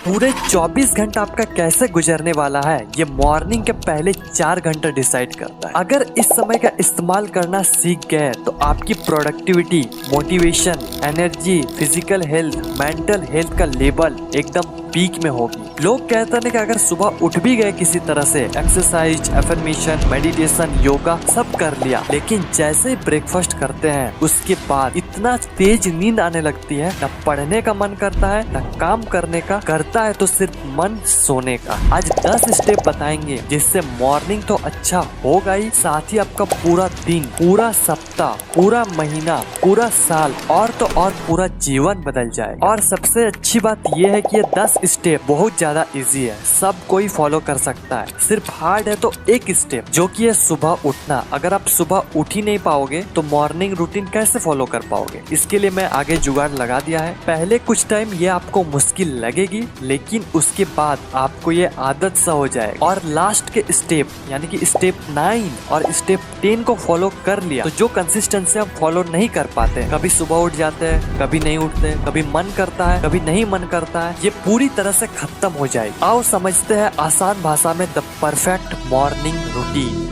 पूरे 24 घंटा आपका कैसे गुजरने वाला है ये मॉर्निंग के पहले 4 घंटे डिसाइड करता है। अगर इस समय का इस्तेमाल करना सीख गए तो आपकी productivity, motivation, energy, physical health, mental health का लेवल एकदम पीक में होगी। लोग कहते हैं कि अगर सुबह उठ भी गए किसी तरह से, एक्सरसाइज, एफर्मेशन, मेडिटेशन, योगा सब कर लिया, लेकिन जैसे ही ब्रेकफास्ट करते हैं उसके बाद इतना तेज नींद आने लगती है, न पढ़ने का मन करता है न काम करने का, करता है तो सिर्फ मन सोने का। आज 10 स्टेप बताएंगे जिससे मॉर्निंग तो अच्छा होगा ही, साथ ही आपका पूरा दिन, पूरा सप्ताह, पूरा महीना, पूरा साल और तो और पूरा जीवन बदल जाए। और सबसे अच्छी बात यह है कि ये 10 स्टेप बहुत ज्यादा इजी है, सब कोई फॉलो कर सकता है। सिर्फ हार्ड है तो एक स्टेप, जो कि है सुबह उठना। अगर आप सुबह उठ ही नहीं पाओगे तो मॉर्निंग रूटीन कैसे फॉलो कर पाओगे? इसके लिए मैं आगे जुगाड़ लगा दिया है। पहले कुछ टाइम ये आपको मुश्किल लगेगी, लेकिन उसके बाद आपको ये आदत सा हो जाएगा। और लास्ट के स्टेप यानी कि स्टेप 9 और स्टेप 10 को फॉलो कर लिया तो जो कंसिस्टेंसी हम फॉलो नहीं कर पाते, कभी सुबह उठ जाते हैं, कभी नहीं उठते, कभी मन करता है, कभी नहीं मन करता है, ये पूरी तरह से खत्म हो जाएगी। आओ समझते हैं आसान भाषा में the perfect morning routine.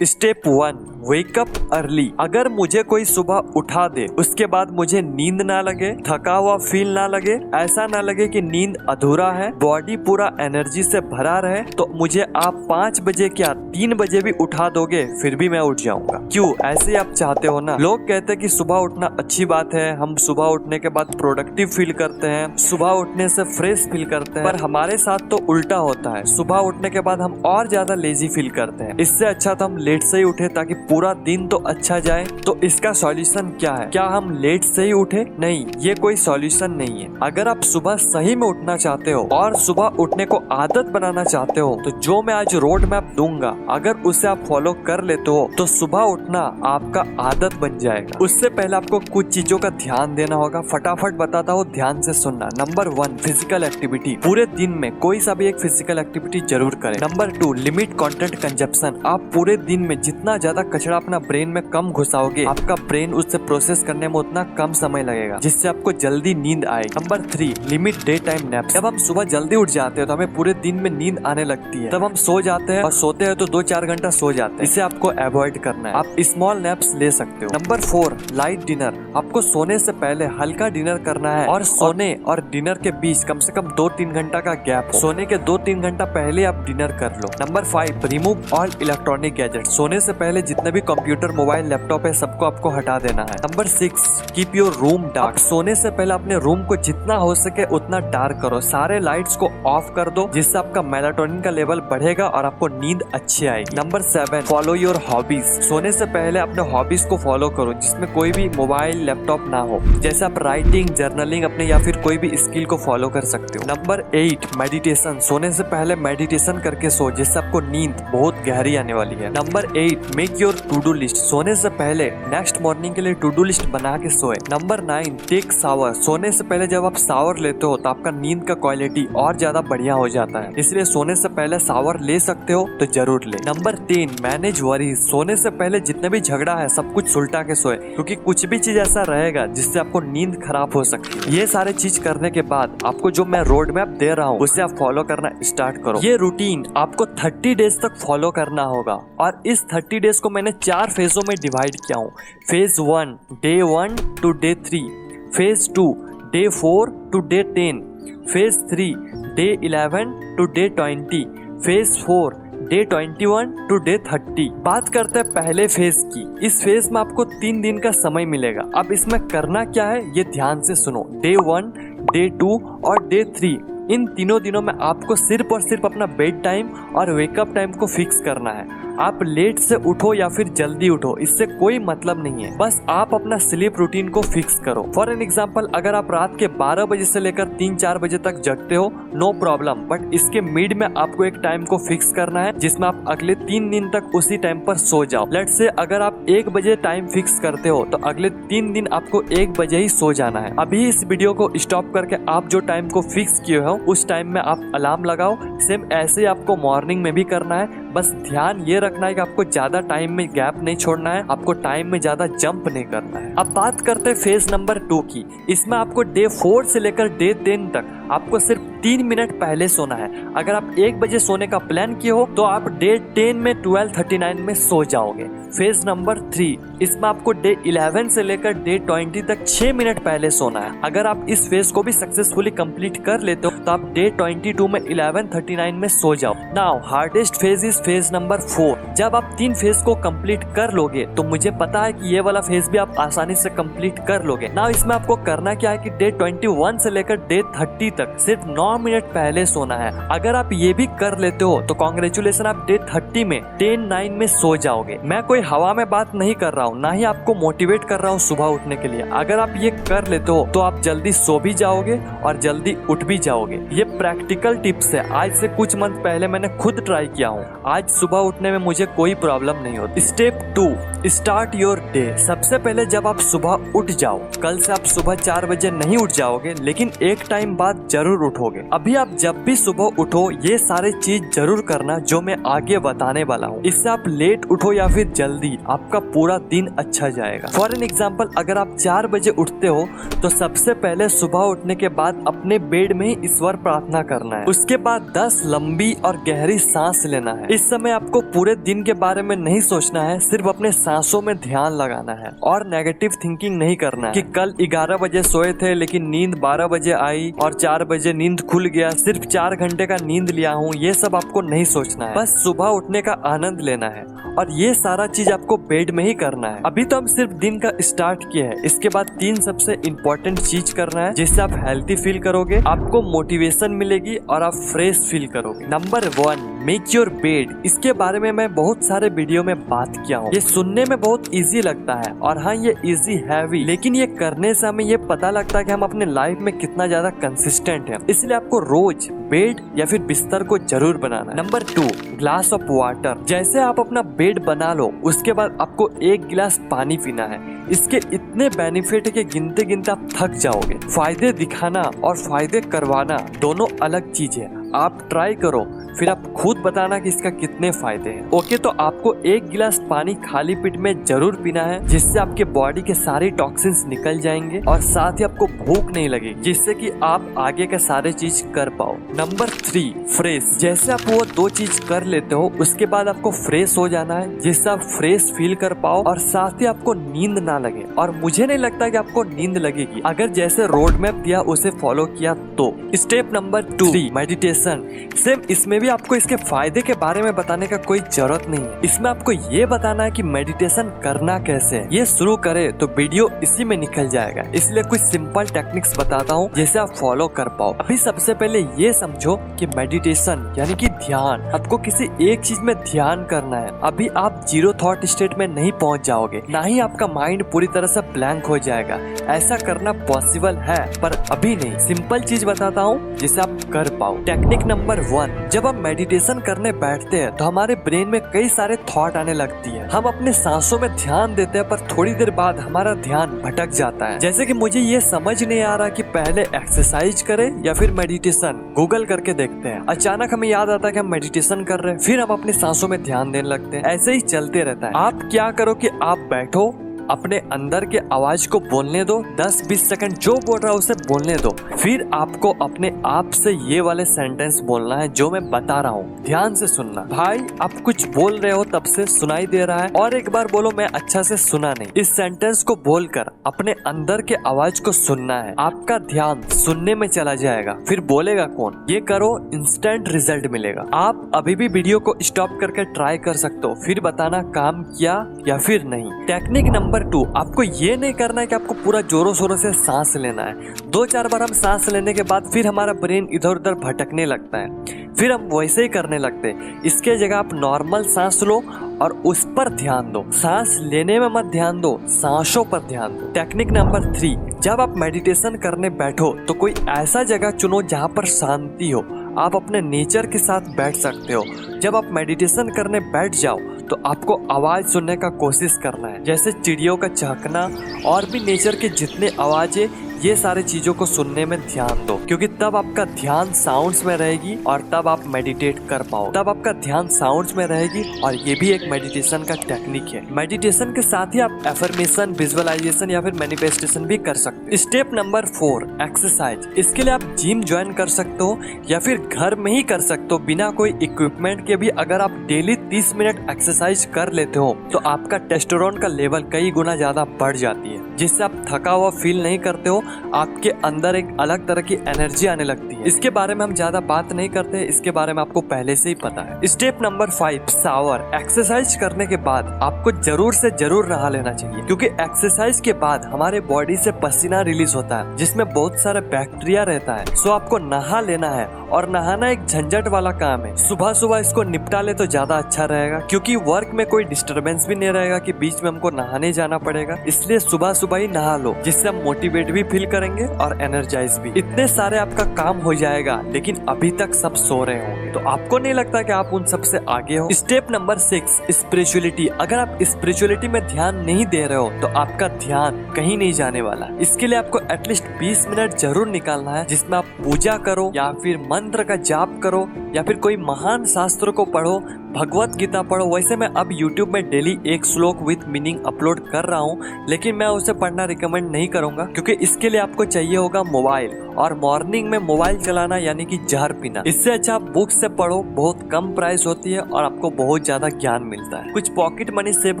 Step 1, wake up early. अगर मुझे कोई सुबह उठा दे, उसके बाद मुझे नींद ना लगे, थका हुआ फील ना लगे, ऐसा ना लगे कि नींद अधूरा है, बॉडी पूरा एनर्जी से भरा रहे, तो मुझे आप 5 बजे क्या 3 बजे भी उठा दोगे फिर भी मैं उठ जाऊंगा। क्यों? ऐसे आप चाहते हो ना। लोग कहते हैं कि सुबह उठना अच्छी बात है, हम सुबह उठने के बाद प्रोडक्टिव फील करते हैं, सुबह उठने से फ्रेश फील करते हैं, पर हमारे साथ तो उल्टा होता है। सुबह उठने के बाद हम और ज्यादा लेजी फील करते हैं। इससे अच्छा तो हम लेट से ही उठे ताकि पूरा दिन तो अच्छा जाए। तो इसका सॉल्यूशन क्या है? क्या हम लेट से ही उठे? नहीं, ये कोई सॉल्यूशन नहीं है। अगर आप सुबह सही में उठना चाहते हो और सुबह उठने को आदत बनाना चाहते हो तो जो मैं आज रोड मैप दूंगा, अगर उसे आप फॉलो कर लेते हो तो सुबह उठना आपका आदत बन जाएगा। उससे पहले आपको कुछ चीजों का ध्यान देना होगा। फटाफट बताता हूँ, ध्यान से सुनना। Number 1, physical activity. पूरे दिन में कोई सा भी एक फिजिकल एक्टिविटी जरूर करें। Number 2, limit content consumption. आप पूरे दिन में जितना ज्यादा कचरा अपना ब्रेन में कम घुसाओगे, आपका ब्रेन उससे प्रोसेस करने में उतना कम समय लगेगा, जिससे आपको जल्दी नींद आएगी। Number 3, limit day time naps. जब हम सुबह जल्दी उठ जाते हैं तो हमें पूरे दिन में नींद आने लगती है, तब हम सो जाते हैं और सोते हैं तो 2-4 घंटा सो जाते हैं। इसे आपको अवॉइड करना है। आप स्मॉल नैप्स ले सकते हो। Number 4, light dinner. आपको सोने से पहले हल्का डिनर करना है और सोने और डिनर के बीच कम से कम 2-3 घंटा का गैप हो। सोने के 2-3 घंटा पहले आप डिनर कर लो। Number 5, remove all electronic gadget. सोने से पहले जितने भी कंप्यूटर, मोबाइल, लैपटॉप है सबको आपको हटा देना है। Number 6, keep your room dark. सोने से पहले अपने रूम को जितना हो सके उतना डार्क करो। सारे लाइट्स को ऑफ कर दो, जिससे आपका मेलाटोनिन का लेवल बढ़ेगा और आपको नींद अच्छी आएगी। Number 7, follow your hobbies. सोने से पहले अपने हॉबीज को फॉलो करो जिसमें कोई भी मोबाइल, लैपटॉप ना हो। जैसे आप राइटिंग, जर्नलिंग अपने या फिर कोई भी स्किल को फॉलो कर सकते हो। Number 8, meditation. सोने से पहले मेडिटेशन करके सो, जिससे आपको नींद बहुत गहरी आने वाली है। Number 8, make your to do list. सोने से पहले नेक्स्ट मॉर्निंग के लिए टू डू लिस्ट बना के सोए। Number 9, take shower. सोने से पहले जब आप शावर लेते हो तो आपका नींद का क्वालिटी और ज्यादा बढ़िया हो जाता है, इसलिए सोने से पहले शावर ले सकते हो तो जरूर ले। Number 10, manage worries. सोने से पहले जितने भी झगड़ा है सब कुछ सुलटा के सोए, क्योंकि कुछ भी चीज ऐसा रहेगा जिससे आपको नींद खराब हो सकती है। ये सारे चीज करने के बाद आपको जो मैं रोड मैप दे रहा हूँ उसे आप फॉलो करना स्टार्ट करो। ये रूटीन आपको 30 डेज तक फॉलो करना होगा और इस 30 डेज को मैंने 4 फेजों में डिवाइड किया हूँ। Phase 1, day 1 to day 3, phase 2, day 4 to day 10, phase 3, day 11 to day 20, phase 4, day 21 to day 30। बात करते हैं पहले फेज की। इस फेज में आपको 3 दिन का समय मिलेगा। अब इसमें करना क्या है ये ध्यान से सुनो। डे 1, डे 2 और डे 3, इन तीनों दिनों में आपको सिर्फ और सिर्फ अपना बेड टाइम और वेकअप टाइम को फिक्स करना है। आप लेट से उठो या फिर जल्दी उठो, इससे कोई मतलब नहीं है। बस आप अपना स्लीप रूटीन को फिक्स करो। फॉर एन एग्जांपल, अगर आप रात के 12 बजे से लेकर 3-4 बजे तक जगते हो, नो प्रॉब्लम, बट इसके मिड में आपको एक टाइम को फिक्स करना है जिसमें आप अगले 3 दिन तक उसी टाइम पर सो जाओ। लेट्स से अगर आप 1 बजे टाइम फिक्स करते हो तो अगले 3 दिन आपको 1 बजे ही सो जाना है। अभी इस वीडियो को स्टॉप करके आप जो टाइम को फिक्स किए हो उस टाइम में आप अलार्म लगाओ। सेम ऐसे आपको मॉर्निंग में भी करना है। बस ध्यान ये रखना है कि आपको ज्यादा टाइम में गैप नहीं छोड़ना है, आपको टाइम में ज्यादा जंप नहीं करना है। अब बात करते हैं फेज नंबर 2 की। इसमें आपको डे 4 से लेकर डे 10 तक आपको सिर्फ 3 मिनट पहले सोना है। अगर आप 1 बजे सोने का प्लान किए हो तो आप डे 10 में 12:39 में सो जाओगे। फेज नंबर 3, इसमें आपको डे 11 से लेकर डे 20 तक 6 मिनट पहले सोना है। अगर आप इस फेज को भी सक्सेसफुली कंप्लीट कर लेते हो तो आप डे 22 में 11:39 में सो जाओ। Now hardest phase is phase number 4। जब आप 3 फेज को कंप्लीट कर लोगे तो मुझे पता है कि ये वाला फेज भी आप आसानी से कंप्लीट कर लोगे। नाउ इसमें आपको करना क्या है कि डे 21 से लेकर डे 30 तक सिर्फ 9 मिनट पहले सोना है। अगर आप ये भी कर लेते हो तो कॉन्ग्रेचुलेशन, आप डे 30 में 10:09 में सो जाओगे। मैं कोई हवा में बात नहीं कर रहा हूँ, ना ही आपको मोटिवेट कर रहा हूँ सुबह उठने के लिए। अगर आप ये कर लेते हो तो आप जल्दी सो भी जाओगे और जल्दी उठ भी जाओगे। ये प्रैक्टिकल टिप्स है, आज से कुछ मंथ पहले मैंने खुद ट्राई किया हूँ। आज सुबह उठने में मुझे कोई प्रॉब्लम नहीं होती। Step 2, start your day. सबसे पहले जब आप सुबह उठ जाओ, कल से आप सुबह 4 बजे नहीं उठ जाओगे, लेकिन एक टाइम बाद जरूर उठोगे। अभी आप जब भी सुबह उठो ये सारे चीज जरूर करना जो मैं आगे बताने वाला हूँ। इससे आप लेट उठो या फिर जल्दी, आपका पूरा दिन अच्छा जाएगा। फॉर एन एग्जाम्पल, अगर आप 4 बजे उठते हो तो सबसे पहले सुबह उठने के बाद अपने बेड में ही ईश्वर प्रार्थना करना है। उसके बाद 10 लंबी और गहरी सांस लेना है। इस समय आपको पूरे दिन के बारे में नहीं सोचना है, सिर्फ अपने सांसों में ध्यान लगाना है और नेगेटिव थिंकिंग नहीं करना है कि कल 11 बजे सोए थे लेकिन नींद 12 बजे आई और 4 बजे नींद खुल गया, सिर्फ 4 घंटे का नींद लिया हूँ। ये सब आपको नहीं सोचना है, बस सुबह उठने का आनंद लेना है और ये सारा चीज आपको बेड में ही करना है। अभी तो हम सिर्फ दिन का स्टार्ट किया है, इसके बाद 3 सबसे इम्पोर्टेंट चीज करना है जिससे आप हेल्थी फील करोगे, आपको मोटिवेशन मिलेगी और आप फ्रेश फील करोगे। Number 1, make your bed. इसके बारे में मैं बहुत सारे वीडियो में बात किया हूँ। ये सुनने में बहुत इजी लगता है और हाँ ये इजी है भी, लेकिन ये करने से हमें ये पता लगता है कि हम अपने लाइफ में कितना ज्यादा कंसिस्टेंट है। इसलिए आपको रोज बेड या फिर बिस्तर को जरूर बनाना है। Number 2, glass of water. जैसे आप अपना बेड बना लो उसके बाद आपको 1 गिलास पानी पीना है। इसके इतने बेनिफिट है कि गिनते गिनते आप थक जाओगे। फायदे दिखाना और फायदे करवाना दोनों अलग चीज है। आप ट्राई करो फिर आप खुद बताना कि इसका कितने फायदे हैं। ओके, तो आपको 1 गिलास पानी खाली पेट में जरूर पीना है जिससे आपके बॉडी के सारे टॉक्सिन्स निकल जाएंगे और साथ ही आपको भूख नहीं लगेगी, जिससे कि आप आगे के सारे चीज कर पाओ। Number 3, fresh. जैसे आप वो 2 चीज कर लेते हो उसके बाद आपको फ्रेश हो जाना है जिससे आप फ्रेश फील कर पाओ और साथ ही आपको नींद ना लगे। और मुझे नहीं लगता कि आपको नींद लगेगी अगर जैसे रोड मैप दिया उसे फॉलो किया तो। Step number 2, meditation. सेम इसमें भी आपको इसके फायदे के बारे में बताने का कोई जरूरत नहीं है। इसमें आपको ये बताना है कि मेडिटेशन करना कैसे है। ये शुरू करे तो वीडियो इसी में निकल जाएगा, इसलिए कुछ सिंपल टेक्निक्स बताता हूँ जिसे आप फॉलो कर पाओ। अभी सबसे पहले ये समझो कि मेडिटेशन यानी कि ध्यान, आपको किसी एक चीज में ध्यान करना है। अभी आप 0 थॉट स्टेट में नहीं पहुँच जाओगे, ना ही आपका माइंड पूरी तरह से ब्लैंक हो जाएगा। ऐसा करना पॉसिबल है पर अभी नहीं। सिंपल चीज बताता हूँ जिसे आप कर पाओ। टेक्निक नंबर 1, जब हम मेडिटेशन करने बैठते हैं तो हमारे ब्रेन में कई सारे थॉट आने लगती है। हम अपने सांसों में ध्यान देते हैं पर थोड़ी देर बाद हमारा ध्यान भटक जाता है। जैसे कि मुझे ये समझ नहीं आ रहा कि पहले एक्सरसाइज करें या फिर मेडिटेशन। गूगल करके देखते हैं, अचानक हमें याद आता है कि हम मेडिटेशन कर रहे हैं, फिर हम अपनी सांसों में ध्यान देने लगते हैं। ऐसे ही चलते रहता है। आप क्या करो कि आप बैठो, अपने अंदर के आवाज को बोलने दो, 10-20 सेकंड जो बोल रहा है उसे बोलने दो। फिर आपको अपने आप से ये वाले सेंटेंस बोलना है जो मैं बता रहा हूँ। ध्यान से सुनना। भाई आप कुछ बोल रहे हो तब से सुनाई दे रहा है, और एक बार बोलो मैं अच्छा से सुना नहीं। इस सेंटेंस को बोलकर अपने अंदर के आवाज को सुनना है। आपका ध्यान सुनने में चला जाएगा, फिर बोलेगा कौन। ये करो, इंस्टेंट रिजल्ट मिलेगा। आप अभी भी वीडियो को स्टॉप करके ट्राई कर सकते हो, फिर बताना काम किया या फिर नहीं। टेक्निक नंबर 2, आपको ये नहीं करना है कि आपको पूरा जोरों शोरों से सांस लेना है। 2-4 बार हम सांस लेने के बाद फिर हमारा ब्रेन इधर उधर भटकने लगता है, फिर हम वैसे ही करने लगते हैं। इसके जगह आप नॉर्मल सांस लो और उस पर ध्यान दो। सांस लेने में मत ध्यान दो, सांसों पर ध्यान दो। टेक्निक नंबर 3, जब आप मेडिटेशन करने बैठो तो कोई ऐसा जगह चुनो जहाँ पर शांति हो। आप अपने नेचर के साथ बैठ सकते हो। जब आप मेडिटेशन करने बैठ जाओ तो आपको आवाज सुनने का कोशिश करना है, जैसे चिड़ियों का चहकना और भी नेचर के जितने आवाजें ये सारी चीजों को सुनने में ध्यान दो, क्योंकि तब आपका ध्यान साउंड्स में रहेगी और तब आप मेडिटेट कर पाओ। तब आपका ध्यान साउंड्स में रहेगी और ये भी एक मेडिटेशन का टेक्निक है। मेडिटेशन के साथ ही आप एफर्मेशन, विजुअलाइजेशन या फिर मैनिफेस्टेशन भी कर सकते हो। Step number 4, exercise. इसके लिए आप जिम ज्वाइन कर सकते हो या फिर घर में ही कर सकते हो बिना कोई इक्विपमेंट के भी। अगर आप डेली 30 मिनट एक्सरसाइज कर लेते हो तो आपका टेस्टोस्टेरोन का लेवल कई गुना ज्यादा बढ़ जाती है, जिससे आप थका हुआ फील नहीं करते हो। आपके अंदर एक अलग तरह की एनर्जी आने लगती है। इसके बारे में हम ज्यादा बात नहीं करते, इसके बारे में आपको पहले से ही पता है। Step number 5, shower. एक्सरसाइज करने के बाद आपको जरूर से जरूर नहा लेना चाहिए, क्योंकि एक्सरसाइज के बाद हमारे बॉडी से पसीना रिलीज होता है जिसमें बहुत सारे बैक्टीरिया रहता है। सो आपको नहा लेना है और नहाना एक झंझट वाला काम है। सुबह सुबह इसको निपटा ले तो ज्यादा अच्छा रहेगा, क्योंकि वर्क में कोई डिस्टरबेंस भी नहीं रहेगा कि बीच में हमको नहाने जाना पड़ेगा। इसलिए सुबह सुबह ही नहा लो, जिससे हम मोटिवेट भी फील करेंगे और एनर्जाइज भी। इतने सारे आपका काम हो जाएगा, लेकिन अभी तक सब सो रहे हो, तो आपको नहीं लगता कि आप उन सबसे आगे हो। Step number 6, spirituality. अगर आप स्पिरिचुअलिटी में ध्यान नहीं दे रहे हो तो आपका ध्यान कहीं नहीं जाने वाला। इसके लिए आपको एटलीस्ट 20 मिनट जरूर निकालना है, जिसमें आप पूजा करो या फिर मंत्र का जाप करो या फिर कोई महान शास्त्र को पढ़ो, भगवत गीता पढ़ो। वैसे मैं अब YouTube में डेली एक श्लोक विद मीनिंग अपलोड कर रहा हूँ, लेकिन मैं उसे पढ़ना रिकमेंड नहीं करूंगा, क्योंकि इसके लिए आपको चाहिए होगा मोबाइल, और मॉर्निंग में मोबाइल चलाना यानी कि जहर पीना। इससे अच्छा आप बुक से पढ़ो, बहुत कम प्राइस होती है और आपको बहुत ज्यादा ज्ञान मिलता है। कुछ पॉकेट मनी सेव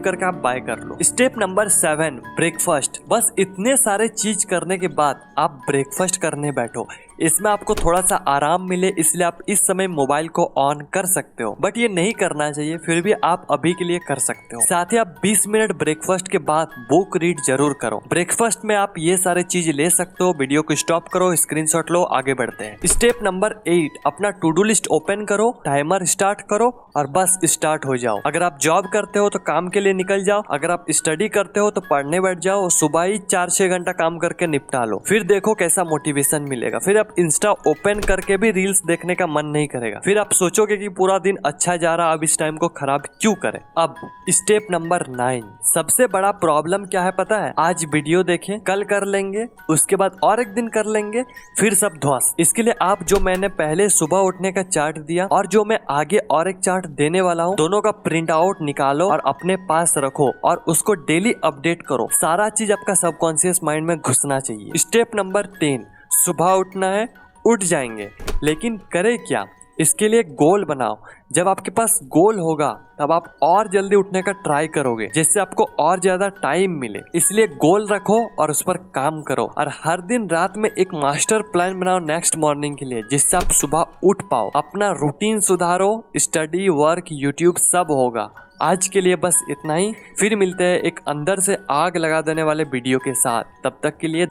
करके आप बाय कर लो। Step number 7, breakfast. बस इतने सारे चीज करने के बाद आप ब्रेकफास्ट करने बैठो। इसमें आपको थोड़ा सा आराम मिले, इसलिए आप इस समय मोबाइल को ऑन कर सकते हो, बट ये नहीं करना चाहिए, फिर भी आप अभी के लिए कर सकते हो। साथ ही आप 20 मिनट ब्रेकफास्ट के बाद बुक रीड जरूर करो। ब्रेकफास्ट में आप ये सारे चीज ले सकते हो। वीडियो को स्टॉप करो, स्क्रीनशॉट लो, आगे बढ़ते हैं। स्टेप नंबर 8, अपना टू डू लिस्ट ओपन करो, टाइमर स्टार्ट करो और बस स्टार्ट हो जाओ। अगर आप जॉब करते हो तो काम के लिए निकल जाओ, अगर आप स्टडी करते हो तो पढ़ने बैठ जाओ। सुबह ही 4-6 घंटा काम करके निपटा लो, फिर देखो कैसा मोटिवेशन मिलेगा। फिर आप इंस्टा ओपन करके भी रील्स देखने का मन नहीं करेगा। फिर आप सोचोगे कि पूरा दिन अच्छा जा रहा, अब इस टाइम को खराब क्यों करें। अब स्टेप नंबर 9, सबसे बड़ा प्रॉब्लम क्या है पता है? आज वीडियो देखें, कल कर लेंगे, उसके बाद और एक दिन कर लेंगे, फिर सब ध्वंस। इसके लिए आप जो मैंने पहले सुबह उठने का चार्ट दिया और जो मैं आगे और एक चार्ट देने वाला हूँ, दोनों का प्रिंट आउट निकालो और अपने पास रखो और उसको डेली अपडेट करो। सारा चीज आपका सबकॉन्शियस माइंड में घुसना चाहिए। स्टेप नंबर 10, सुबह उठना है, उठ जाएंगे, लेकिन करे क्या? इसके लिए गोल बनाओ। जब आपके पास गोल होगा तब आप और जल्दी उठने का ट्राई करोगे, जिससे आपको और ज्यादा टाइम मिले। इसलिए गोल रखो और उस पर काम करो, और हर दिन रात में एक मास्टर प्लान बनाओ नेक्स्ट मॉर्निंग के लिए, जिससे आप सुबह उठ पाओ। अपना रूटीन सुधारो, स्टडी, वर्क, यूट्यूब सब होगा। आज के लिए बस इतना ही, फिर मिलते हैं एक अंदर से आग लगा देने वाले वीडियो के साथ। तब तक के लिए